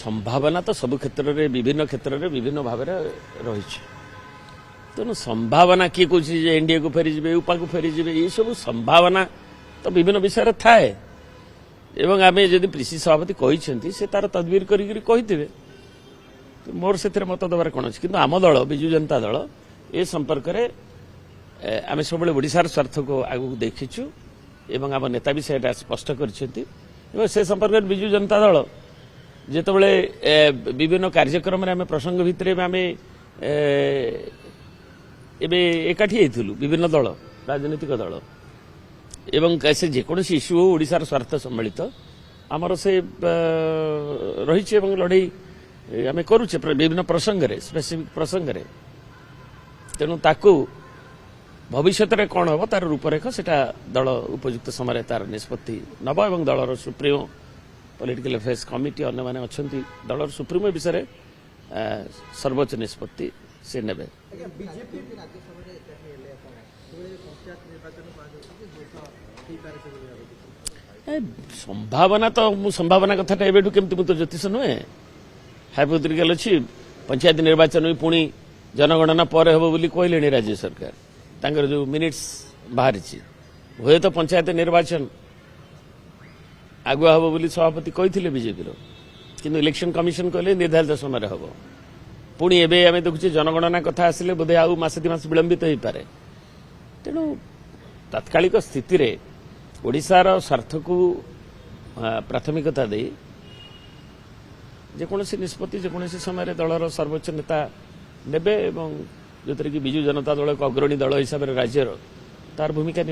संभावना तो सब क्षेत्र में विभिन्न क्षेत्र में विभिन्न भाव रही तेणु संभावना किए कौन एनडीए को फेरीजे उपा को फेरीजे ये सब संभावना तो विभिन्न विषय थाए एवं आम जदि पीसी सभापति कहते से तार तदबिर करें मोर से मत देवार कौन अच्छे कि आम दल विजु जनता दल ए संपर्क में आम सब ओडार स्वार्थ को आगू देखीचु एवं आम नेता भी से स्पष्ट कर संपर्क में विजु जनता दल जितेबाला विभिन्न कार्यक्रम आम प्रसंग भितर आम एकाठी होइथिलु विभिन्न दल राजनीतिक दल एवं से जेकोसी इश्यू हो ओडार स्वार्थ सम्मिलित आमर से रही लड़ई आम करुचे विभिन्न प्रसंग स्पेसिफिक प्रसंग तेणु ताकू भविष्य में कौन हम तार रूपरेख से दल उपयुक्त समय तार निष्पत्ति नब और दलर सुप्रीमो पॉलिटिकल अफेयर्स कमिटी अन्य माने अच्छंती दलर सुप्रीमो विषय सर्वोच्च निष्पत्ति से नेबे संभावना तो संभावना कथा एवं केमती मुझे ज्योतिष नुहे हाइपोथेटिकल अच्छी पंचायत निर्वाचन भी पुणी जनगणना पर हम बोली कहले राज्य सरकार तांकर जो मिनिट्स बाहरी हुए तो पंचायत निर्वाचन आगुआ हम बोली सभापति कहते बीजेपी किंतु इलेक्शन कमिशन कहले निर्धारित समय हम पुणी एवं आम देखुचे जनगणना कथा आसिले बोधे आउ मासे दि मास विलंबित हो पारे तेणु तात्कालिक स्थिति रे ओडिशार स्वार्थ को प्राथमिकता दे जेकोसी निष्पत्ति जेकोसी समय दलर सर्वोच्च नेता नेबे जो कि विजु जनता दल एक अग्रणी दल हिसाब से राज्यर तार भूमिका